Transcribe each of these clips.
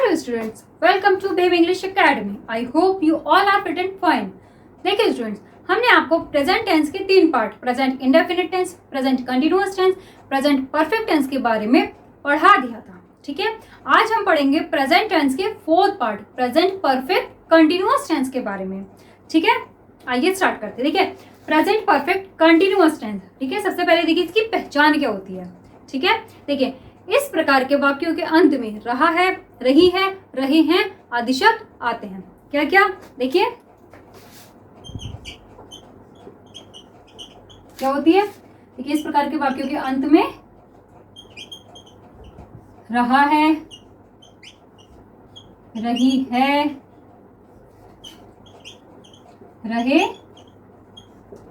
Hello students, welcome to Babe English Academy. I hope you all are fit and fine. देखिए students, हमने आपको present tense के 3 part, present indefinite tense, present continuous tense, present perfect tense के बारे में पढ़ा दिया था. ठीक है, आज हम पढ़ेंगे प्रेजेंट टेंस के 4th part, present perfect continuous tense के बारे में. ठीक है, आइए स्टार्ट करते हैं. देखिए, प्रेजेंट परफेक्ट कंटिन्यूअस टेंस. ठीक है, सबसे पहले देखिए इसकी पहचान क्या होती है. ठीक है, देखिए इस प्रकार के वाक्यों के अंत में रहा है, रही है, रहे हैं आदि शब्द आते हैं. क्या क्या? देखिए क्या होती है. देखिए इस प्रकार के वाक्यों के अंत में रहा है, रही है, रहे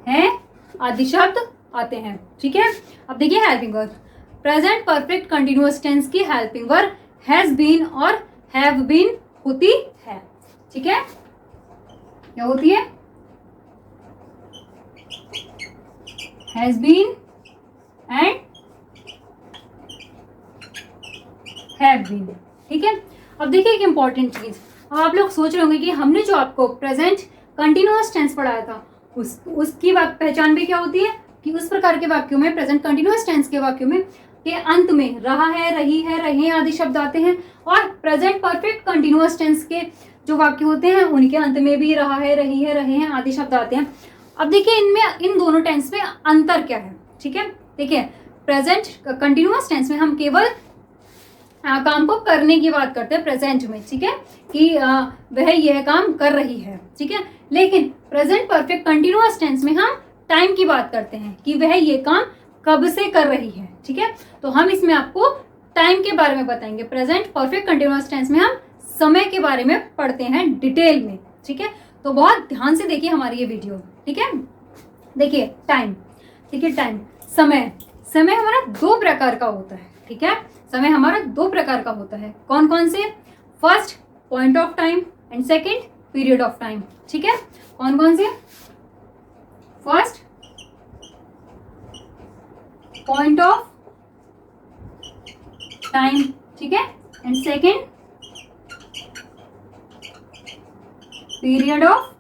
हैं आदि शब्द आते हैं. ठीक है, अब देखिए helping verb. Present perfect continuous tense की हेल्पिंग वर्ब हैज बीन और हैव बीन होती है. ठीक है, क्या होती है? Has been and have been. ठीक है, अब देखिए एक इंपॉर्टेंट चीज. आप लोग सोच रहे होंगे कि हमने जो आपको प्रेजेंट कंटिन्यूअस टेंस पढ़ाया था उसकी पहचान भी क्या होती है कि उस प्रकार के वाक्यों में, प्रेजेंट कंटिन्यूअस टेंस के वाक्यों में के अंत में रहा है, रही है, रहे आदि शब्द आते हैं, और प्रेजेंट परफेक्ट कंटिन्यूअस टेंस के जो वाक्य होते हैं उनके अंत में भी रहा है, रही है, रहे हैं आदि शब्द आते हैं. अब देखिए इनमें, इन दोनों टेंस में अंतर क्या है. ठीक है, देखिए प्रेजेंट कंटिन्यूअस टेंस में हम केवल काम को करने की बात करते हैं प्रेजेंट में. ठीक है, कि वह यह काम कर रही है. ठीक है, लेकिन प्रेजेंट परफेक्ट कंटिन्यूअस टेंस में हम टाइम की बात करते हैं कि वह ये काम कब से कर रही है. ठीक है, तो हम इसमें आपको टाइम के बारे में बताएंगे. प्रेजेंट परफेक्ट कंटिन्यूअस टेंस में हम समय के बारे में पढ़ते हैं डिटेल में. ठीक है, तो बहुत ध्यान से देखिए हमारी ये वीडियो. ठीक है, देखिए टाइम. देखिए टाइम, समय. समय हमारा 2 प्रकार का होता है. ठीक है, समय हमारा 2 प्रकार का होता है. कौन कौन से? First point of time and second period of time. ठीक है, कौन कौन से? First point of time. ठीक है, and second period of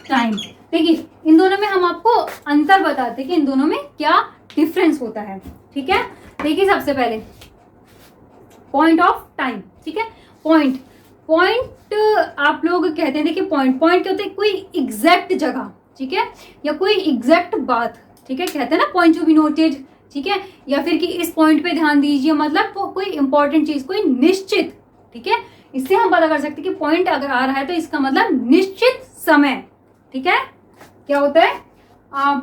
time. देखिए इन दोनों में हम आपको अंतर बताते हैं कि इन दोनों में क्या डिफरेंस होता है. ठीक है, देखिए सबसे पहले पॉइंट ऑफ टाइम. ठीक है, पॉइंट. पॉइंट आप लोग कहते हैं, देखिए पॉइंट. पॉइंट क्या होता है? कोई एग्जैक्ट जगह. ठीक है, या कोई एग्जैक्ट बात. ठीक है, कहते हैं ना पॉइंट टू बी नोटेड. ठीक है, या फिर कि इस पॉइंट पे ध्यान दीजिए, मतलब कोई इंपॉर्टेंट चीज, कोई निश्चित. ठीक है, इससे हम पता कर सकते हैं कि पॉइंट अगर आ रहा है तो इसका मतलब निश्चित समय. ठीक है, क्या होता है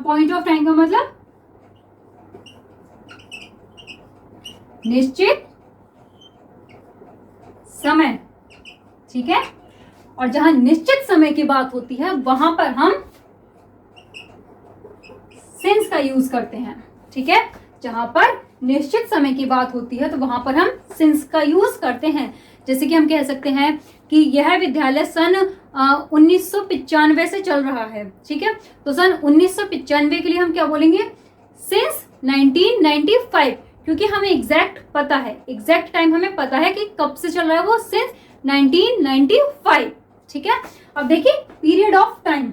पॉइंट ऑफ टाइम का मतलब? निश्चित समय. ठीक है, और जहां निश्चित समय की बात होती है वहां पर हम सिंस का यूज करते हैं. ठीक है, जहां पर निश्चित समय की बात होती है तो वहां पर हम सिंस का यूज करते हैं. जैसे कि हम कह सकते हैं कि यह विद्यालय सन 1995 से चल रहा है. ठीक है, तो सन 1995 के लिए हम क्या बोलेंगे? सिंस 1995, क्योंकि हमें एग्जैक्ट पता है, एग्जैक्ट टाइम हमें पता है कि कब से चल रहा है वो, सिंस 1995. ठीक है, अब देखिए पीरियड ऑफ टाइम.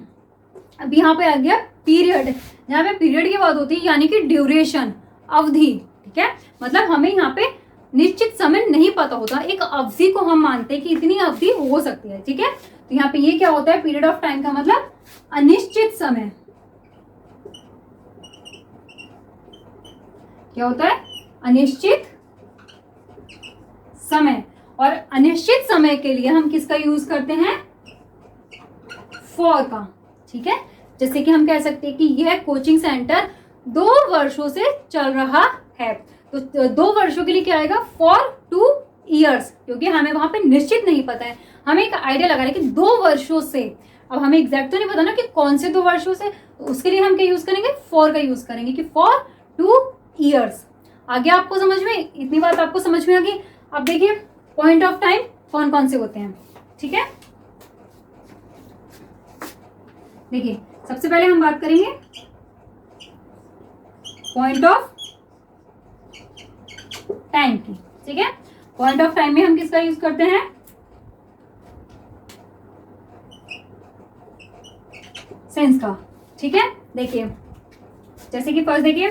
अब यहाँ पे आ गया पीरियड. यहाँ पे पीरियड की बात होती है यानी कि ड्यूरेशन, अवधि. ठीक है, मतलब हमें यहाँ पे निश्चित समय नहीं पता होता, एक अवधि को हम मानते हैं कि इतनी अवधि हो सकती है. ठीक है, तो यहाँ पे ये क्या होता है? पीरियड ऑफ टाइम का मतलब अनिश्चित समय. क्या होता है? अनिश्चित समय. और अनिश्चित समय के लिए हम किसका यूज करते हैं? फॉर का. ठीक है, जैसे कि हम कह सकते हैं कि यह कोचिंग सेंटर 2 वर्षों से चल रहा है. तो 2 वर्षों के लिए क्या आएगा? फॉर 2 years, क्योंकि हमें वहां पे निश्चित नहीं पता है, हमें एक आइडिया लगा रहे हैं कि 2 वर्षों से. अब हमें एग्जैक्ट तो नहीं पता ना कि कौन से 2 वर्षों से, तो उसके लिए हम क्या यूज करेंगे? फॉर का यूज करेंगे कि फॉर 2 years. आगे आपको समझ में, इतनी बात आपको समझ में आ गई. अब देखिए पॉइंट ऑफ टाइम कौन कौन से होते हैं. ठीक है, देखिए सबसे पहले हम बात करेंगे पॉइंट ऑफ टाइम की. ठीक है, पॉइंट ऑफ टाइम में हम किसका यूज करते हैं? सेंस का। ठीक है, देखिए जैसे कि फर्स्ट देखिए,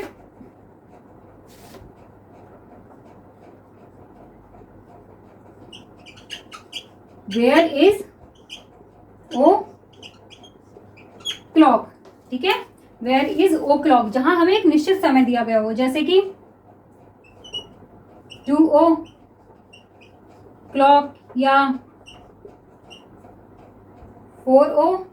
वेयर इज ओ क्लॉक। ठीक है, वेयर इज ओ क्लॉक, जहां हमें एक निश्चित समय दिया गया हो, जैसे कि 2 o'clock या 4 o'clock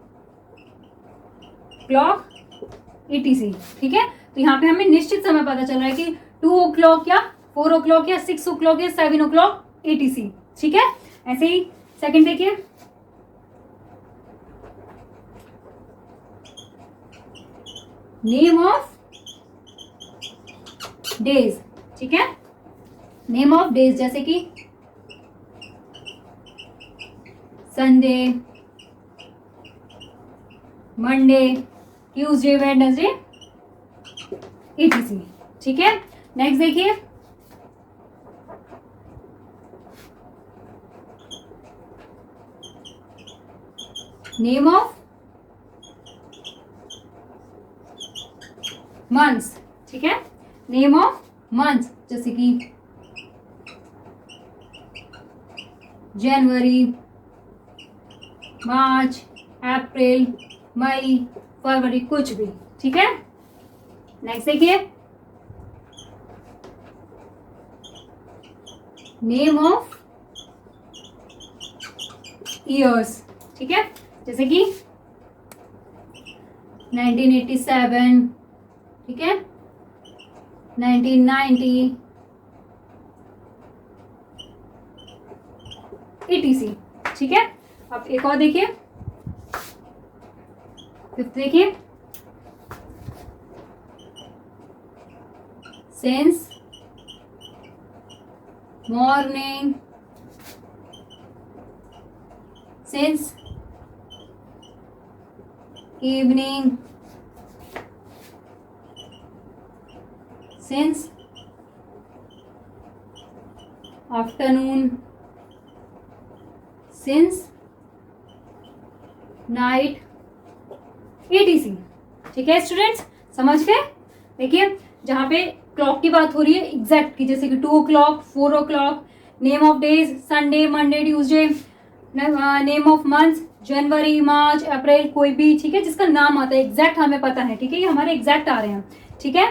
etc। ठीक है, तो यहाँ पे हमें निश्चित समय पता चल रहा है कि 2 o'clock या 4 o'clock या 6 o'clock या 7 o'clock etc। ठीक है, ऐसे ही सेकंड देखिए, नेम ऑफ डेज। ठीक है, नेम ऑफ डेज जैसे कि Sunday, Monday, Tuesday, Wednesday etc। ठीक है, नेक्स्ट देखिए, नेम ऑफ मंथ्स। ठीक है, नेम ऑफ मंथ्स जैसे कि जनवरी, मार्च, अप्रैल, मई, फरवरी, कुछ भी। ठीक है, नेक्स्ट देखिए, नेम ऑफ ईयर्स। ठीक है, जैसे कि 1987, ठीक है, 1990 etc। ठीक है, अब एक और देखिए, फिफ्थ देखिए, since morning, since evening, since afternoon, since night etc। ठीक है स्टूडेंट्स, समझ गए? देखिए जहां पे क्लॉक की बात हो रही है एग्जैक्ट की, जैसे कि 2 o'clock, 4 o'clock, name of days Sunday, Monday, Tuesday, name of months January, March, April, कोई भी। ठीक है, जिसका नाम आता है एग्जैक्ट हमें पता है। ठीक है, ये हमारे एग्जैक्ट आ रहे हैं। ठीक है,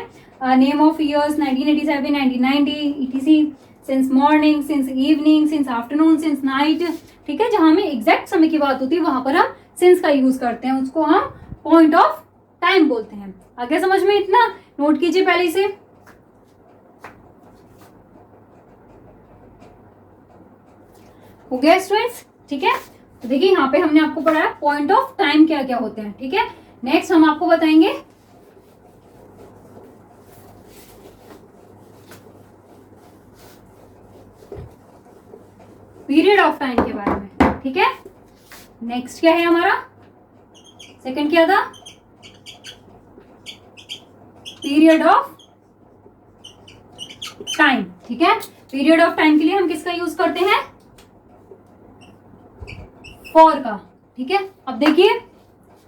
name of years 1987, 1990 etc। Since morning, since evening, since afternoon, since night. ठीक है, जहां हमें एग्जैक्ट समय की बात होती है वहां पर हम सिंस का यूज करते हैं, उसको हम पॉइंट ऑफ टाइम बोलते हैं। आगे समझ में? इतना नोट कीजिए पहले से। हो गया स्टूडेंट्स? ठीक है, तो देखिए यहाँ पे हमने आपको पढ़ाया पॉइंट ऑफ टाइम क्या क्या होते हैं। ठीक है, नेक्स्ट हम आपको बताएंगे पीरियड ऑफ टाइम के बारे में। ठीक है, नेक्स्ट क्या है हमारा? सेकंड क्या था? Period of time. ठीक है, पीरियड ऑफ टाइम के लिए हम किसका यूज करते हैं? फॉर का। ठीक है, अब देखिए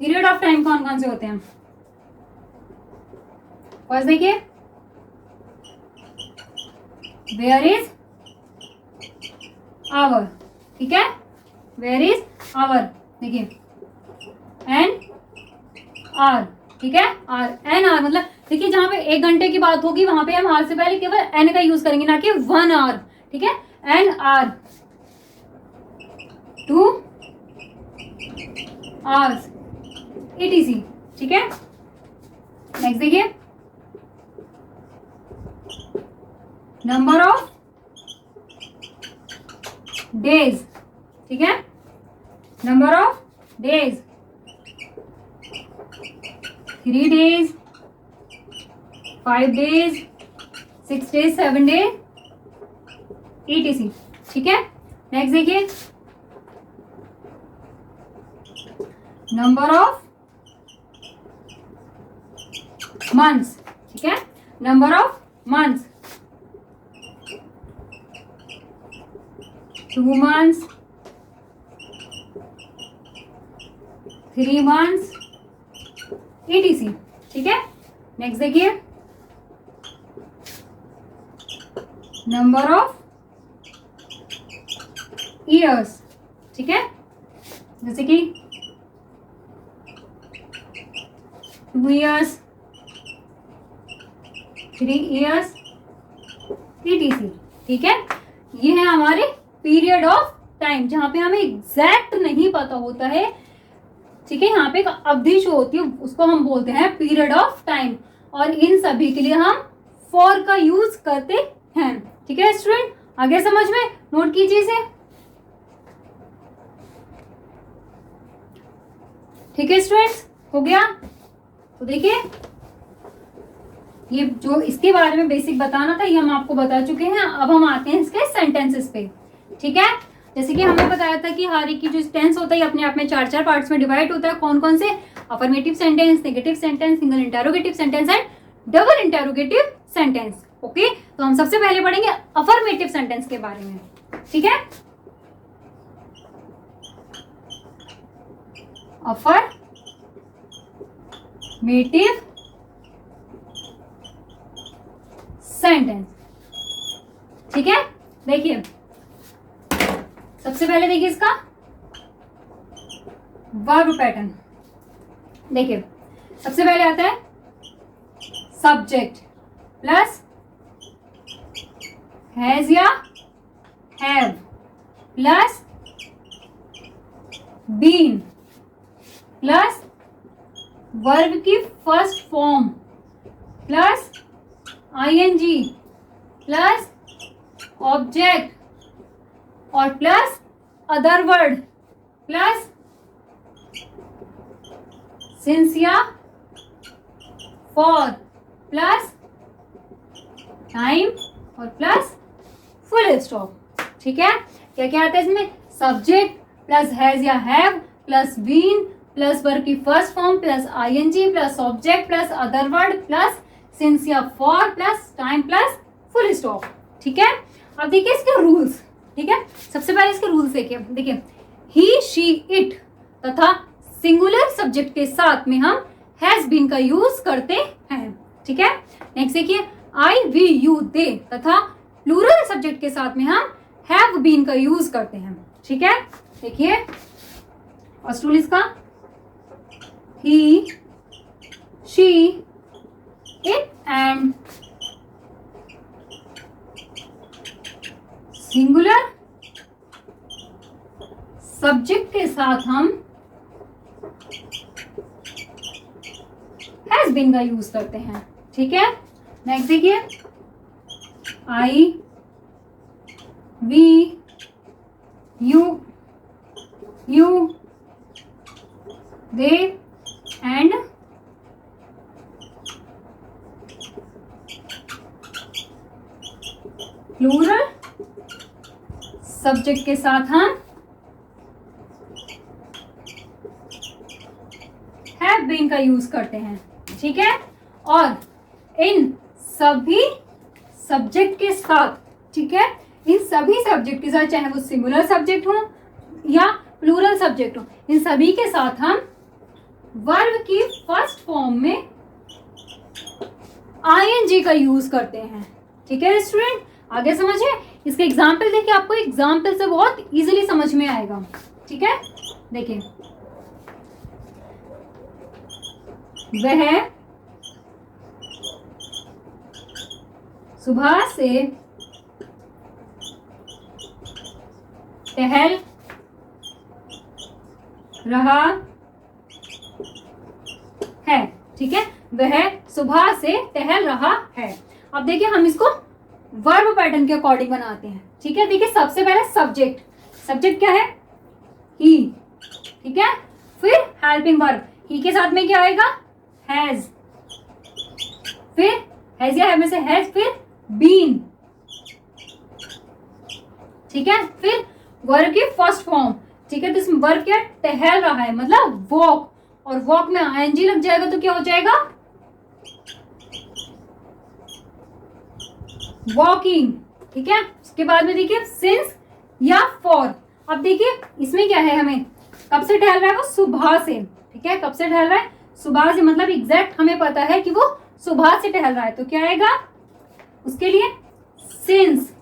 पीरियड ऑफ टाइम कौन कौन से होते हैं। फर्स्ट देखिए, वेयर इज आवर। ठीक है, वेयर इज आवर। देखिए एन आर। ठीक है, आर एन आर मतलब देखिए जहां पे 1 घंटे की बात होगी वहां पे हम आर से पहले केवल एन का यूज करेंगे, ना कि 1 आवर। ठीक है, एन आर 2 आवर्स etc। ठीक है, नेक्स्ट देखिए, नंबर ऑफ डेज। ठीक है, number of days 3 days, 5 days, 6 days, 7 days etc। ठीक है, नेक्स्ट देखिए, नंबर ऑफ मंथ्स। ठीक है, number of months 2 months, 3 months etc. ठीक है, नेक्स्ट देखिए, नंबर ऑफ ईयर्स, ठीक है, जैसे कि 2 years, 3 years etc. ठीक है, ये है हमारे पीरियड ऑफ टाइम जहां पे हमें एग्जैक्ट नहीं पता होता है, ठीक है, यहाँ पे एक अवधि जो होती है उसको हम बोलते हैं पीरियड ऑफ टाइम, और इन सभी के लिए हम फॉर का यूज करते हैं। ठीक है स्टूडेंट, आगे समझ में, नोट कीजिए इसे। ठीक है स्टूडेंट्स, हो गया। तो देखिए, ये जो इसके बारे में बेसिक बताना था ये हम आपको बता चुके हैं। अब हम आते हैं इसके सेंटेंसेस पे। ठीक है, जैसे कि हमने बताया था कि हर एक की जो टेंस होता है अपने आप में 4-4 पार्ट्स में डिवाइड होता है। कौन कौन से? Affirmative sentence, negative sentence, single interrogative sentence and double interrogative sentence. Okay, तो हम सबसे पहले पढ़ेंगे अफर्मेटिव सेंटेंस के बारे में। ठीक है, अफर्मेटिव सेंटेंस। ठीक है, देखिए सबसे पहले देखिए इसका वर्ब पैटर्न। देखिए सबसे पहले आता है सब्जेक्ट प्लस हैज या have plus been plus verb की first form plus ING plus object और plus other word plus since या फॉर प्लस टाइम और प्लस फुल स्टॉप। ठीक है, क्या क्या आता है इसमें? सब्जेक्ट प्लस हैज या have plus been plus verb की first form plus ING plus object plus other word plus since या for plus time plus full stop. ठीक है, अब देखिए इसके रूल्स। ठीक है, सबसे पहले इसके रूल्स देखिए। देखिए ही शी इट तथा सिंगुलर सब्जेक्ट के साथ में हम हैज बीन का यूज करते हैं। ठीक है, नेक्स्ट देखिए आई वी यू दे तथा प्लूरल सब्जेक्ट के साथ में हम हैव बीन का यूज करते हैं। ठीक है, देखिए फर्स्ट रूल इसका he she it and singular subject के साथ हम हैज बीन का यूज करते हैं। ठीक है, नेक्स्ट देखिए I we you they and plural subject के साथ हम हैव बीन का यूज करते हैं। ठीक है, और इन सभी सब्जेक्ट के साथ, ठीक है, इन सभी सब्जेक्ट के साथ चाहे वो सिंगुलर सब्जेक्ट हो या प्लूरल सब्जेक्ट हो, इन सभी के साथ हम वर्ब की फर्स्ट फॉर्म में आईएनजी का यूज करते हैं। ठीक है स्टूडेंट, आगे समझिए। इसके एग्जाम्पल देखिए, आपको एग्जाम्पल से बहुत इजीली समझ में आएगा। ठीक है, देखिए वह सुबह से टहल रहा है। ठीक है, वह सुबह से टहल रहा है। अब देखिए हम इसको वर्ब पैटर्न के अकॉर्डिंग बनाते हैं। ठीक है, देखिए सबसे पहले सब्जेक्ट। सब्जेक्ट क्या है? ही। ठीक है, फिर हेल्पिंग वर्ब, ही के साथ में क्या आएगा? हैज। फिर हैज या हैव में से हैज, फिर बीन। ठीक है, फिर वर्ब की फर्स्ट फॉर्म। ठीक है, तो इसमें वर्ब क्या? टहल रहा है, मतलब वॉक, और वॉक में आईएनजी लग जाएगा तो क्या हो जाएगा? वॉकिंग। ठीक है, उसके बाद में देखिए सिंस या फॉर। अब देखिए इसमें क्या है, हमें कब से टहल रहा है वो, सुबह से। ठीक है, कब से टहल रहा है, सुबह से, मतलब एग्जैक्ट हमें पता है कि वो सुबह से टहल रहा है, तो क्या आएगा उसके लिए, सिंस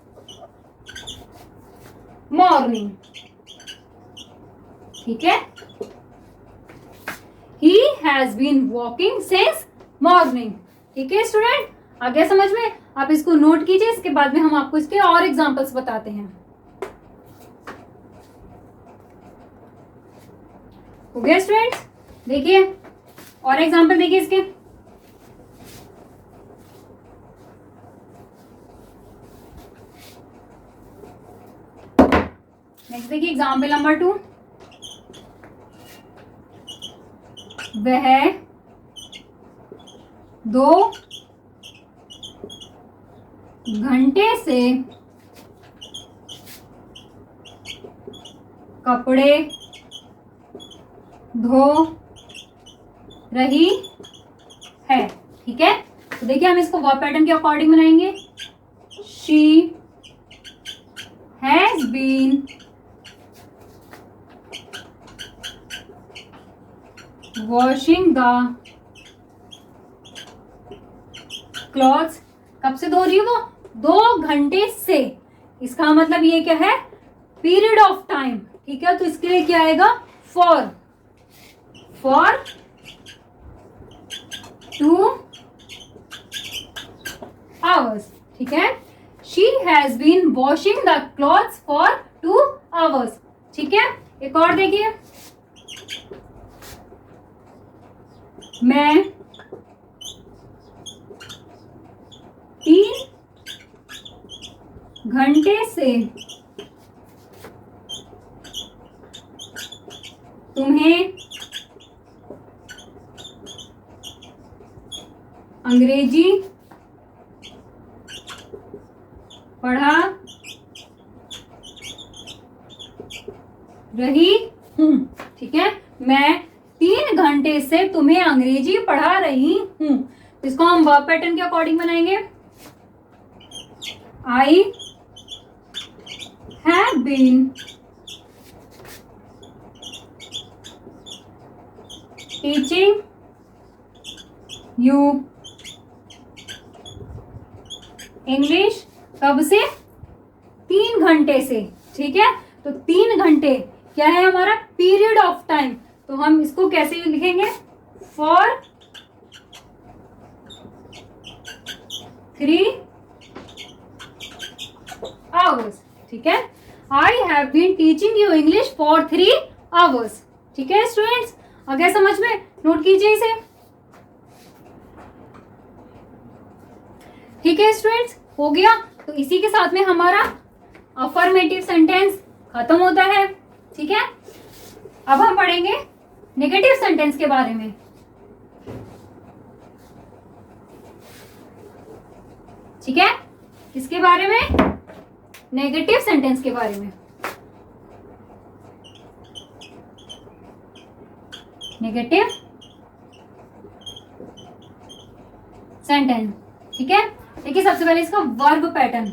मॉर्निंग। ठीक है, he has been walking since morning. ठीक है स्टूडेंट, आ गया समझ में? आप इसको नोट कीजिए, इसके बाद में हम आपको इसके और एग्जांपल्स बताते हैं। हो गया स्टूडेंट्स? देखिए और एग्जांपल देखिए इसके। नेक्स्ट देखिए एग्जांपल नंबर 2। वह 2 घंटे से कपड़े धो रही है। ठीक है, तो देखिए हम इसको वर्ब पैटर्न के अकॉर्डिंग बनाएंगे। She has been washing the clothes. कब से धो रही है वो, 2 घंटे से। इसका मतलब ये क्या है, पीरियड ऑफ टाइम। ठीक है, तो इसके लिए क्या आएगा, फॉर 2 hours। ठीक है, she has been washing the clothes for 2 hours। ठीक है, एक और देखिए, मैं 3 घंटे से तुम्हें अंग्रेजी पढ़ा रही हूं। ठीक है, मैं 3 घंटे से तुम्हें अंग्रेजी पढ़ा रही हूं। इसको हम वर्ब पैटर्न के अकॉर्डिंग बनाएंगे। I have been teaching you English. कब से, 3 घंटे से। ठीक है, तो 3 घंटे क्या है हमारा, पीरियड ऑफ टाइम। तो हम इसको कैसे लिखेंगे, फॉर 3 hours। ठीक है, I have been teaching you English for 3 hours। ठीक है स्टूडेंट्स, आ गया समझ में? नोट कीजिए इसे। ठीक है स्टूडेंट्स, हो गया। तो इसी के साथ में हमारा अफर्मेटिव सेंटेंस खत्म होता है। ठीक है, अब हम पढ़ेंगे नेगेटिव सेंटेंस के बारे में। ठीक है, इसके बारे में, नेगेटिव सेंटेंस के बारे में। Negative sentence. ठीक है, देखिए सबसे पहले इसका verb pattern,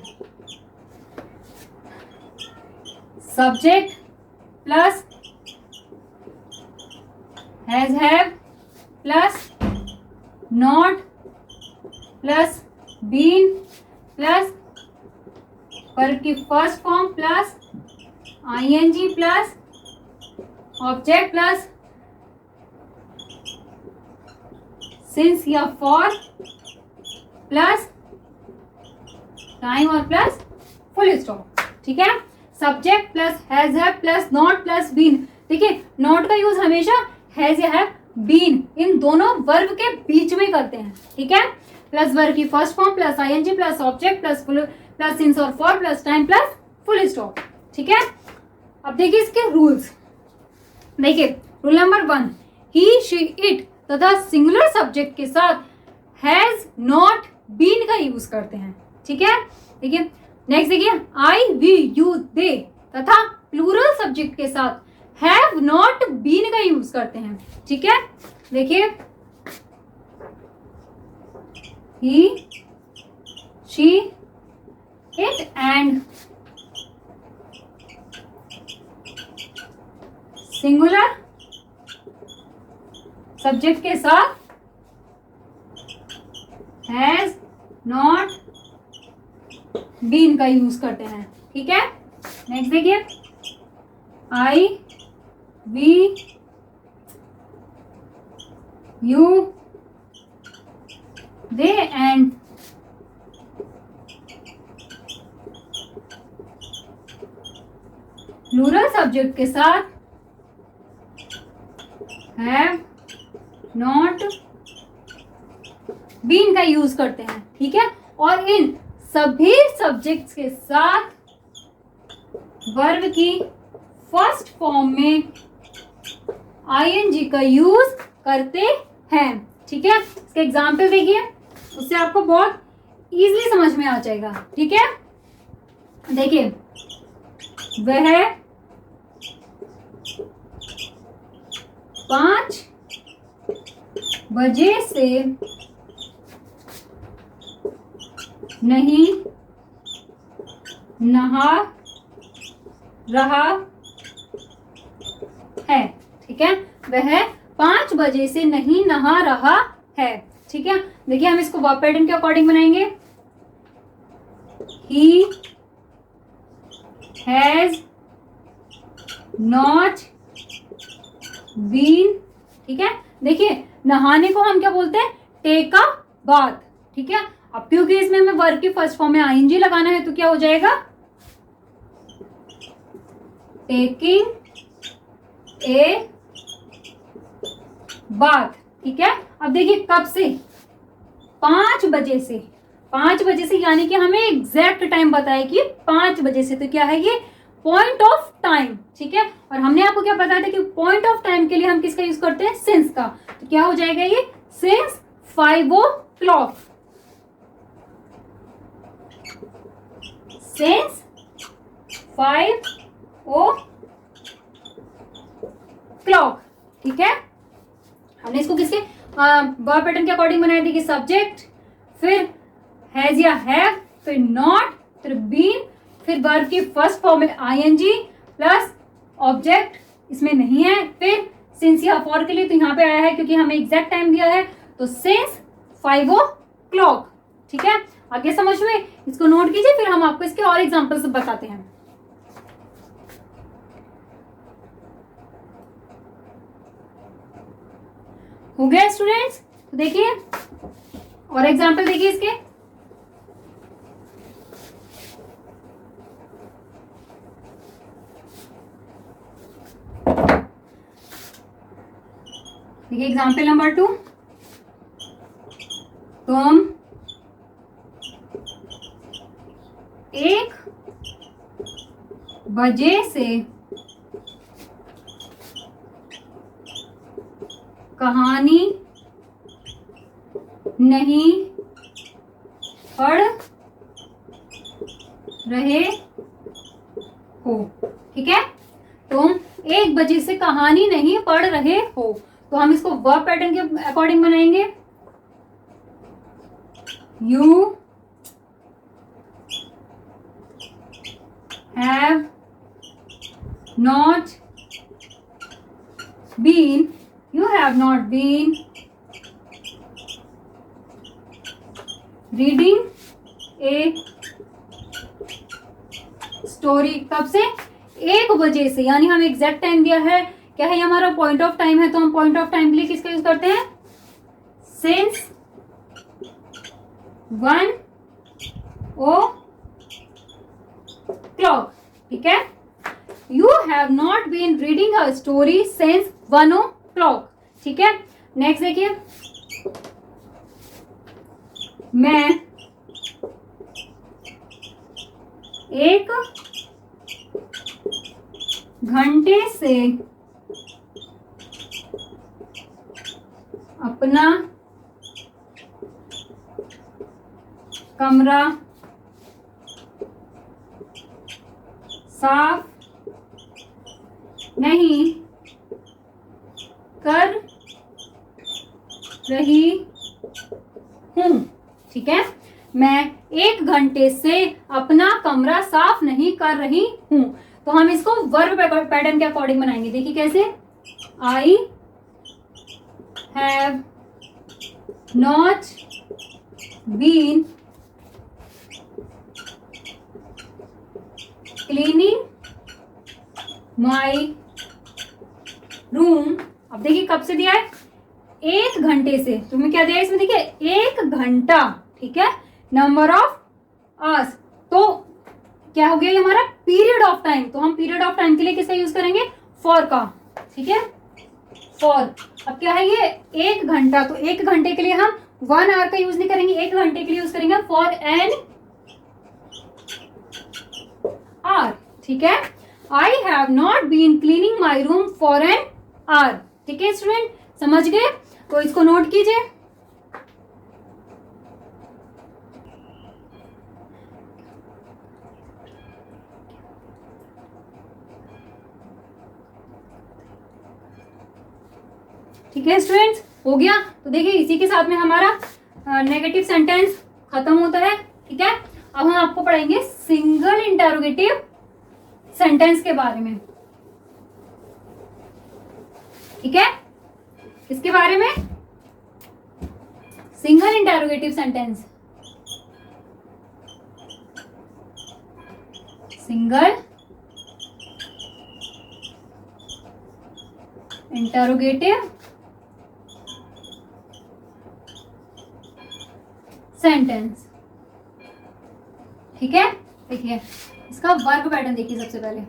subject plus has have plus not plus been plus verb की first form plus ING plus object plus since या फॉर प्लस टाइम और प्लस फुल स्टॉप। ठीक है, subject plus has have plus not plus been. देखिए not का use हमेशा has या have been इन दोनों वर्ब के बीच में करते हैं। ठीक है, प्लस वर्ब की first form plus ING plus object plus full plus since और for plus time plus full stop. ठीक है, अब देखिए इसके रूल्स। देखिए rule number 1, he she it तथा सिंगुलर सब्जेक्ट के साथ हैज नॉट बीन का यूज करते हैं। ठीक है, देखिए नेक्स्ट देखिए, आई वी यू दे तथा प्लूरल सब्जेक्ट के साथ हैव नॉट बीन का यूज करते हैं। ठीक है, देखिए he she it and singular subject के साथ हैज नॉट बीन का यूज करते हैं। ठीक है, नेक्स्ट देखिए, I we you they and plural subject के साथ हैव नॉट बीन का यूज करते हैं। ठीक है, और इन सभी सब्जेक्ट्स के साथ वर्ब की फर्स्ट फॉर्म में आईएनजी का यूज करते हैं। ठीक है, इसका एग्जाम्पल देखिए, उससे आपको बहुत इजीली समझ में आ जाएगा। ठीक है, देखिए, वह 5 बजे से नहीं नहा रहा है। ठीक है, वह 5 बजे से नहीं नहा रहा है। ठीक है, देखिए हम इसको वर्ब पैटर्न के अकॉर्डिंग बनाएंगे। He has not been. ठीक है, देखिए नहाने को हम क्या बोलते हैं, टेक अ बाथ। ठीक है, अब क्योंकि इसमें हमें वर्ब की फर्स्ट फॉर्म में आईएनजी लगाना है तो क्या हो जाएगा, टेकिंग ए बाथ। ठीक है, अब देखिए कब से, 5 बजे से। 5 बजे से यानी कि हमें एग्जैक्ट टाइम बताया कि 5 बजे से, तो क्या है ये, पॉइंट ऑफ टाइम। ठीक है, और हमने आपको क्या बताया था कि पॉइंट ऑफ टाइम के लिए हम किसका यूज करते हैं, सिंस का। तो क्या हो जाएगा ये, सिंस 5 o'clock। Since 5 o'clock। ठीक है, हमने इसको किसके वर्ब पैटर्न के अकॉर्डिंग बनाया थी कि सब्जेक्ट, फिर हैज या हैव, फिर नॉट, फिर बीन, फिर वर्ब की फर्स्ट फॉर्म में आईएनजी प्लस ऑब्जेक्ट इसमें नहीं है, फिर सिंस या फॉर के लिए तो यहाँ पे आया है क्योंकि हमें एग्जैक्ट टाइम दिया है, तो सिंस 5 o'clock। ठीक है, आगे समझ में, इसको नोट कीजिए, फिर हम आपको इसके और एग्जांपल्स बताते हैं। हो गया स्टूडेंट्स, तो देखिए और एग्जांपल देखिए इसके। देखिए एग्जांपल नंबर 2, तुम 1 बजे से कहानी नहीं पढ़ रहे हो। ठीक है, तुम 1 बजे से कहानी नहीं पढ़ रहे हो, तो हम इसको वर्ब पैटर्न के अकॉर्डिंग बनाएंगे। You have not been, you have not been reading a story। कब से, 1 बजे से, यानी हम एग्जैक्ट टाइम दिया है, क्या है हमारा पॉइंट ऑफ टाइम है, तो हम पॉइंट ऑफ टाइम के लिए किसका यूज करते हैं, सिंस 1 o'clock। ठीक है, you have not been reading a story since 1 o'clock। ठीक है, नेक्स्ट देखिए, मैं 1 घंटे से अपना कमरा साफ नहीं कर रही हूँ। ठीक है, मैं 1 घंटे से अपना कमरा साफ नहीं कर रही हूँ, तो हम इसको वर्ब पैटर्न के अकॉर्डिंग बनाएंगे। देखिए कैसे, I have not been cleaning my room. अब देखिए कब से दिया है, 1 घंटे से। तुम्हें क्या दिया है इसमें, देखिए 1 घंटा, ठीक है, नंबर ऑफ आवर्स। तो क्या हो गया ये हमारा पीरियड ऑफ टाइम। तो हम पीरियड ऑफ टाइम के लिए किसका यूज करेंगे, फॉर का, ठीक है, फॉर। अब क्या है ये 1 घंटा, तो 1 घंटे के लिए हम 1 आवर का यूज नहीं करेंगे, 1 घंटे के लिए यूज करेंगे फॉर एन आवर, ठीक है। I have not been cleaning my room for an hour, ठीक है स्टूडेंट, समझ गए। तो इसको नोट कीजिए। ठीक है स्टूडेंट्स, हो गया। तो देखिए इसी के साथ में हमारा नेगेटिव सेंटेंस खत्म होता है, ठीक है। अब हम आपको पढ़ाएंगे सिंगल इंटरोगेटिव सेंटेंस के बारे में, ठीक है। किसके बारे में, single interrogative sentence, single interrogative sentence, ठीक है। देखिए इसका वर्ब पैटर्न देखिए, सबसे पहले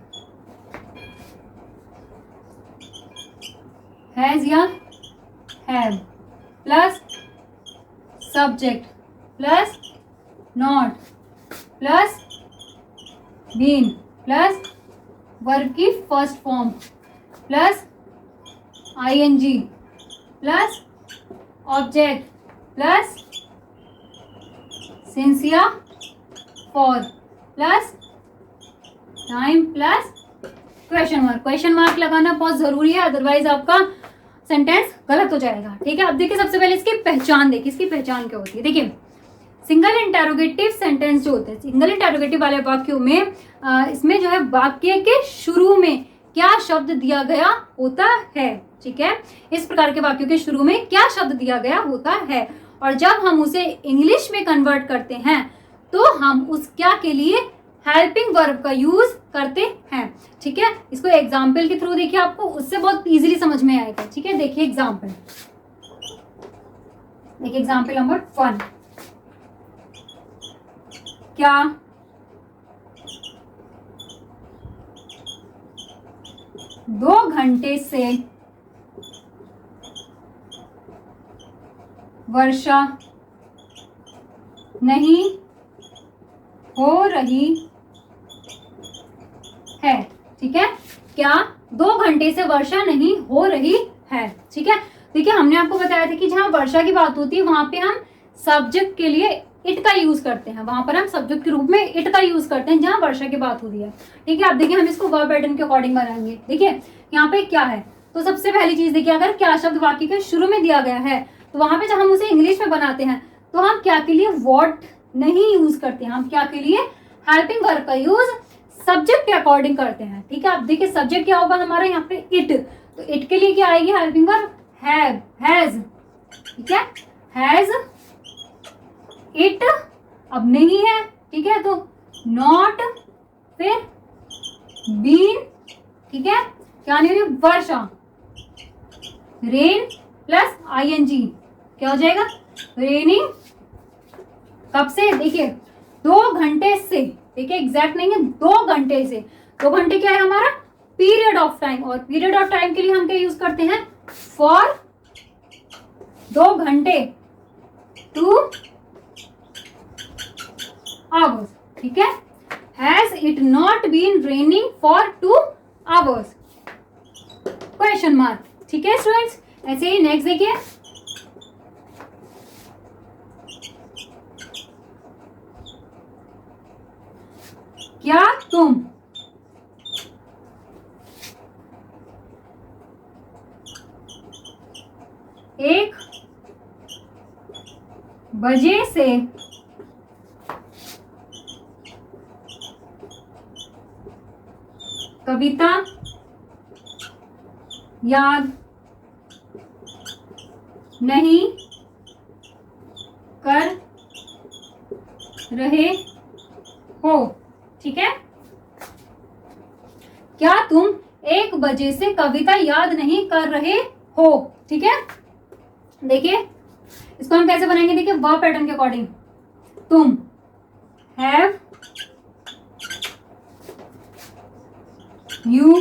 हैज या have plus subject plus not plus been plus verb की first form plus ING plus object plus since या for plus time plus question mark. Question mark लगाना बहुत जरूरी है, अदरवाइज आपका सेंटेंस गलत हो जाएगा, ठीक है। अब देखिए सबसे पहले इसकी पहचान देखिए, इसकी पहचान क्या होती है। देखिए सिंगल इंटरोगेटिव सेंटेंस जो होते हैं, सिंगल इंटरोगेटिव वाले वाक्यों में इसमें जो है वाक्य के शुरू में क्या शब्द दिया गया होता है, ठीक है। इस प्रकार के वाक्यों के शुरू में क्या शब्द दिया गया होता है, और जब हम उसे इंग्लिश में कन्वर्ट करते हैं तो हम उस क्या के लिए हेल्पिंग वर्ब का यूज करते हैं, ठीक है। इसको एग्जाम्पल के थ्रू देखिए, आपको उससे बहुत इजीली समझ में आएगा, ठीक है। देखिए एग्जाम्पल, देखिए एग्जाम्पल नंबर 1, क्या 2 घंटे से वर्षा नहीं हो रही है, ठीक है। क्या 2 घंटे से वर्षा नहीं हो रही है, ठीक है। देखिए हमने आपको बताया था कि जहां वर्षा की बात होती है वहां पे हम सब्जेक्ट के लिए इट का यूज करते हैं, वहां पर हम सब्जेक्ट के रूप में इट का यूज करते हैं जहां वर्षा की बात होती है, ठीक है। आप देखिए हम इसको वर्ब पैटर्न के अकॉर्डिंग बनाएंगे। देखिए यहाँ पे क्या है, तो सबसे पहली चीज देखिए, अगर क्या शब्द वाक्य के शुरू में दिया गया है तो वहां पे जब हम उसे इंग्लिश में बनाते हैं तो हम क्या के लिए व्हाट नहीं यूज करते हैं, हम क्या के लिए हेल्पिंग वर्ब का यूज सब्जेक्ट के अकॉर्डिंग करते हैं, ठीक है। अब देखिए सब्जेक्ट क्या होगा हमारा यहाँ पे इट, तो इट के लिए क्या आएगी हेल्पिंग वर्ब हैव, हैज, ठीक है, हैज इट। अब नहीं है, ठीक है, तो नॉट, फिर बीन, ठीक है, क्या नहीं हो रही वर्षा, रेन प्लस आईएनजी क्या हो जाएगा रेनिंग। कब से, देखिए 2 घंटे से, देखिए एग्जैक्ट नहीं है, 2 घंटे से। 2 घंटे क्या है हमारा पीरियड ऑफ टाइम, और पीरियड ऑफ टाइम के लिए हम क्या यूज करते हैं फॉर 2 घंटे 2 आवर्स, ठीक है। Has it not been raining for 2 hours, question mark, ठीक है स्टूडेंट्स। ऐसे ही नेक्स्ट देखिए, क्या तुम 1 बजे से 2 कविता याद नहीं कर रहे हो। ठीक है, क्या तुम 1 बजे से कविता याद नहीं कर रहे हो। ठीक है, देखिए इसको हम कैसे बनाएंगे, देखिए वर्ब पैटर्न के अकॉर्डिंग। तुम हैव यू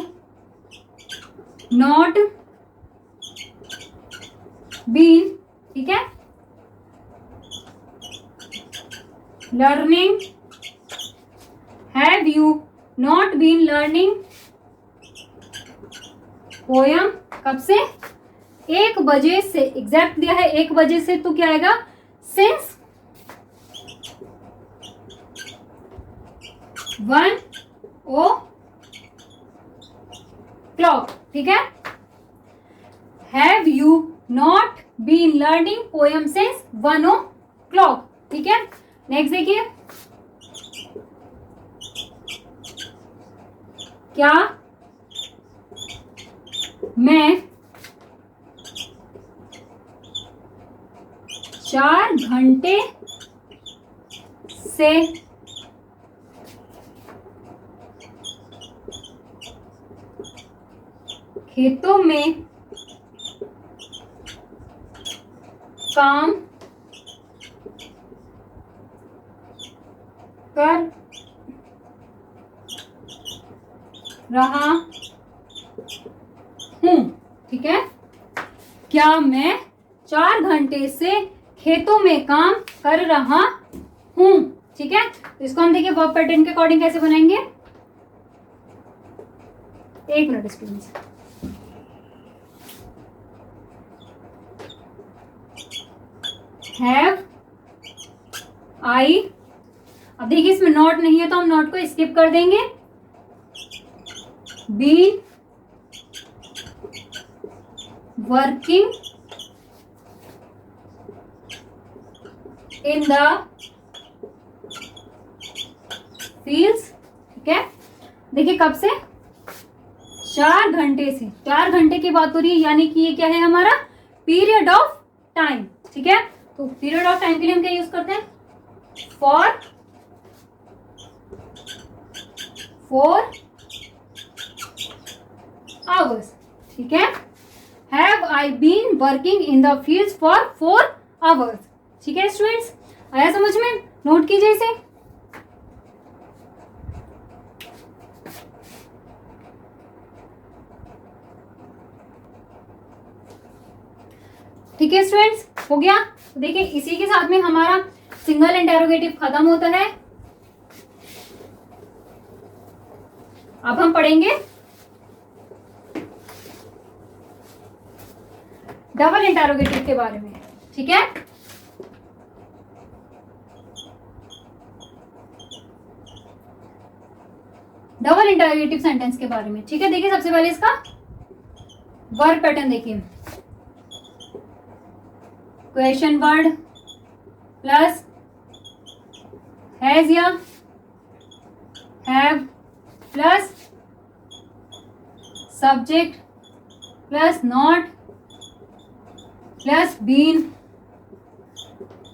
नॉट बीन, ठीक है, learning, have you not been learning poem, कब से, 1 बजे से, एग्जैक्ट दिया है 1 बजे से, तो क्या आएगा, सिंस 1 o'clock। ठीक है, have you not been learning poem since 1 o'clock। ठीक है, नेक्स्ट देखिए, क्या मैं 4 घंटे से खेतों में काम कर रहा हूं। ठीक है, क्या मैं 4 घंटे से खेतों में काम कर रहा हूं। ठीक है, तो इसको हम देखिए वर्ब पैटर्न के अकॉर्डिंग कैसे बनाएंगे। 1 मिनट स्टूडेंट्स, हैव आई, अब देखिए इसमें नॉट नहीं है तो हम नॉट को स्किप कर देंगे। Been working in the fields. ठीक है, देखिए कब से, 4 घंटे से, 4 घंटे की बात हो रही है, यानी कि ये क्या है हमारा पीरियड ऑफ टाइम। ठीक है, तो पीरियड ऑफ टाइम के लिए हम क्या यूज करते हैं, फॉर 4 hours। ठीक है, have I been working in the fields for 4 hours। ठीक है स्टूडेंट्स, आया समझ में, नोट कीजिए इसे। ठीक है स्टूडेंट्स, हो गया। तो देखिए इसी के साथ में हमारा सिंगल इंटेरोगेटिव खत्म होता है। अब हम पढ़ेंगे डबल इंटेरोगेटिव के बारे में। ठीक है, डबल इंटेरोगेटिव सेंटेंस के बारे में। ठीक है, देखिए सबसे पहले इसका वर्ब पैटर्न देखिए, क्वेश्चन वर्ड प्लस हैज या have plus subject plus not plus been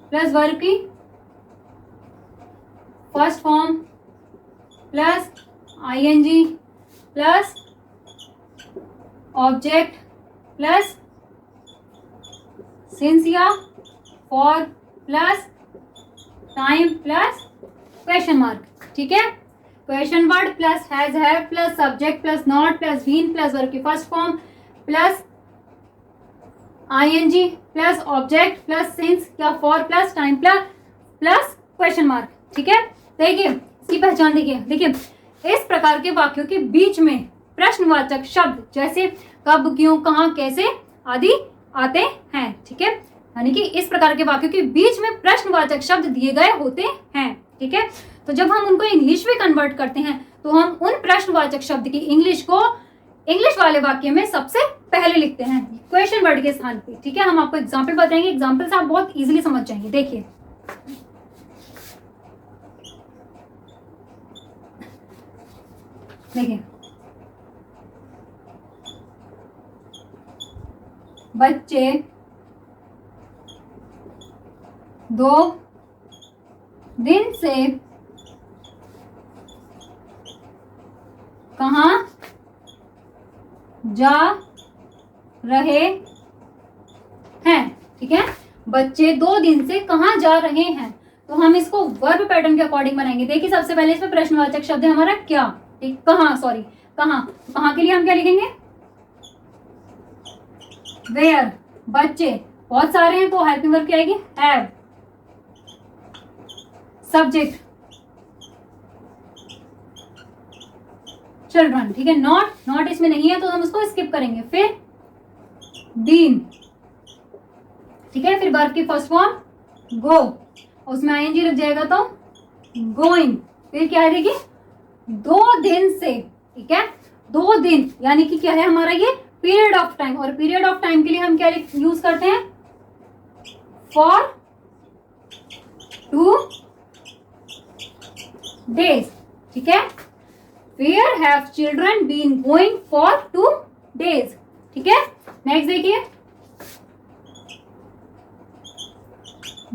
plus verb की first form plus ING plus object plus since या for plus time plus question mark. ठीक है, question word plus has have plus subject plus not plus been plus verb की first form plus ING plus object plus since या for plus time plus question mark. ठीक है, देखिए इसकी पहचान देखिए, देखिए इस प्रकार के वाक्यों के बीच में प्रश्नवाचक शब्द जैसे कब, क्यों, कहां, कैसे आदि आते हैं। ठीक है, यानी कि इस प्रकार के वाक्यों के बीच में प्रश्नवाचक शब्द दिए गए होते हैं। ठीक है, तो जब हम उनको इंग्लिश में कन्वर्ट करते हैं तो हम उन प्रश्नवाचक शब्द की इंग्लिश को इंग्लिश वाले वाक्य में सबसे पहले लिखते हैं क्वेश्चन वर्ड के स्थान पे। ठीक है, हम आपको एग्जाम्पल बताएंगे, एग्जाम्पल से आप बहुत इजीली समझ जाएंगे। देखिए देखिए बच्चे 2 दिन से कहाँ जा रहे हैं। ठीक है, बच्चे 2 दिन से कहाँ जा रहे हैं, तो हम इसको वर्ब पैटर्न के अकॉर्डिंग बनाएंगे। देखिए सबसे पहले इसमें प्रश्नवाचक शब्द है हमारा क्या, ठीक, कहाँ, सॉरी कहाँ, कहाँ के लिए हम क्या लिखेंगे, वेयर। बच्चे बहुत सारे हैं तो हेल्पिंग वर्ब क्या आएगी, हैव। सब्जेक्ट चिल्ड्रन, ठीक है। नॉट इसमें नहीं है तो हम उसको स्किप करेंगे। फिर बीन, ठीक है। फिर वर्ब की फर्स्ट फॉर्म गो, उसमें आईएनजी लग जाएगा तो गोइंग। फिर क्या है देखिए 2 दिन से, ठीक है, 2 दिन यानी कि क्या है हमारा ये पीरियड ऑफ टाइम, और पीरियड ऑफ टाइम के लिए हम क्या यूज करते हैं, फॉर 2 days, ठीक है। Where have children been going for 2 days, ठीक है। नेक्स्ट देखिए,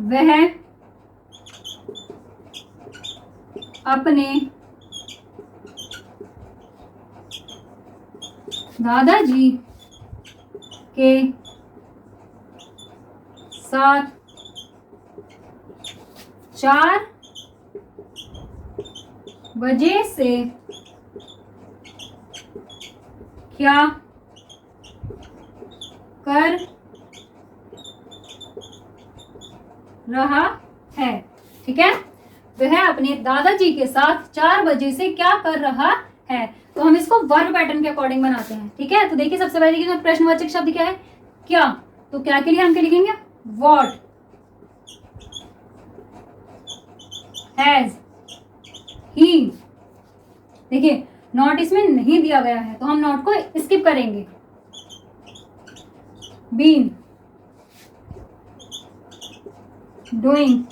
वह अपने दादाजी के साथ 4 बजे से क्या कर रहा है, ठीक है। वह अपने दादाजी के साथ 4 बजे से क्या कर रहा है, तो हम इसको वर्ब पैटर्न के अकॉर्डिंग बनाते हैं, ठीक है। तो देखिए सबसे पहले देखिए प्रश्नवाचक शब्द क्या है, क्या, तो क्या के लिए हम क्या लिखेंगे, व्हाट, हैज, ही। देखिए नॉट इसमें नहीं दिया गया है तो हम नॉट को स्किप करेंगे। Been, doing,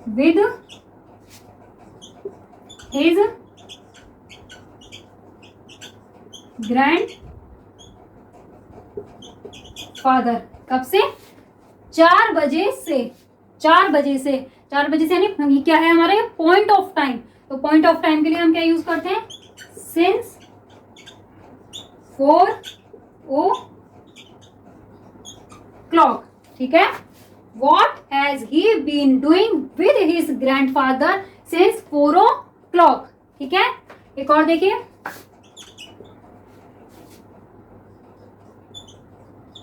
with his grandfather. कब से, 4 बजे से, 4 बजे से, 4 बजे से यानी क्या है हमारा ये पॉइंट ऑफ टाइम, तो पॉइंट ऑफ टाइम के लिए हम क्या यूज करते हैं, सिंस 4 o'clock, ठीक है। What has he been doing with his grandfather since 4 o'clock, ठीक है। एक और देखिए,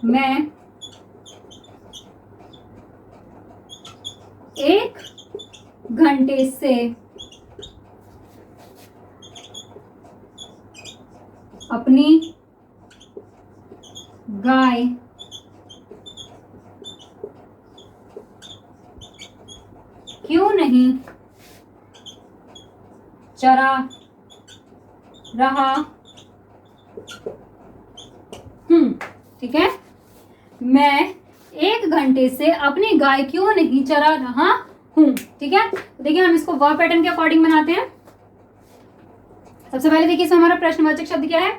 मैं 1 घंटे से अपनी गाय क्यों नहीं चरा रहा हूं, ठीक है। मैं 1 घंटे से अपनी गाय क्यों नहीं चरा रहा हूं, ठीक है। तो देखिए हम इसको वर्ब पैटर्न के अकॉर्डिंग बनाते हैं। सबसे पहले देखिए इसमें हमारा प्रश्नवाचक शब्द क्या है,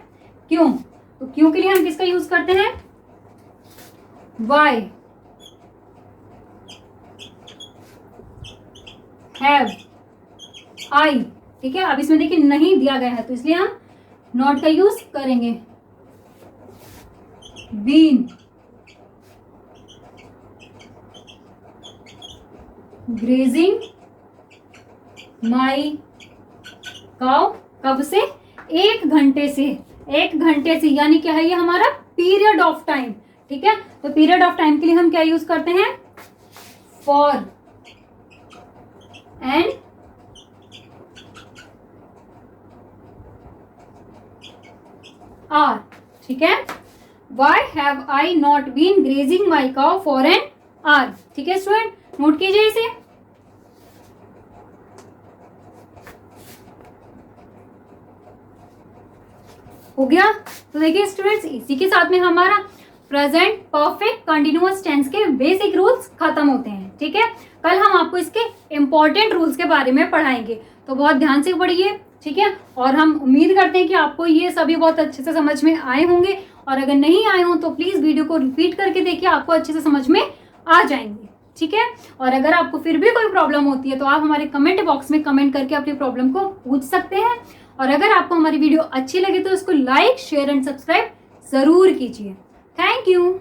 क्यों, तो क्यों के लिए हम किसका यूज करते हैं, वाई। हैव, आई, ठीक है। अब इसमें देखिए नहीं दिया गया है तो इसलिए हम नॉट का यूज करेंगे। बीन, ग्रेजिंग माई काउ, कब से, 1 घंटे से, 1 घंटे से यानी क्या है ये हमारा पीरियड ऑफ टाइम, ठीक है। तो पीरियड ऑफ टाइम के लिए हम क्या यूज करते हैं, फॉर एंड आर, ठीक है। Why have I not been grazing my cow for an are, ठीक है स्टूडेंट, नोट कीजिए इसे। हो गया। तो देखिए स्टूडेंट्स इसी के साथ में हमारा प्रेजेंट परफेक्ट कंटिन्यूअस टेंस के बेसिक रूल्स खत्म होते हैं, ठीक है। कल हम आपको इसके इंपॉर्टेंट रूल्स के बारे में पढ़ाएंगे तो बहुत ध्यान से पढ़िए, ठीक है। और हम उम्मीद करते हैं कि आपको ये सभी बहुत अच्छे से समझ में आए होंगे, और अगर नहीं आए हों तो प्लीज़ वीडियो को रिपीट करके देखिए, आपको अच्छे से समझ में आ जाएंगे, ठीक है। और अगर आपको फिर भी कोई प्रॉब्लम होती है तो आप हमारे कमेंट बॉक्स में कमेंट करके अपनी प्रॉब्लम को पूछ सकते हैं। और अगर आपको हमारी वीडियो अच्छी लगे तो उसको लाइक, शेयर एंड सब्सक्राइब ज़रूर कीजिए। Thank you.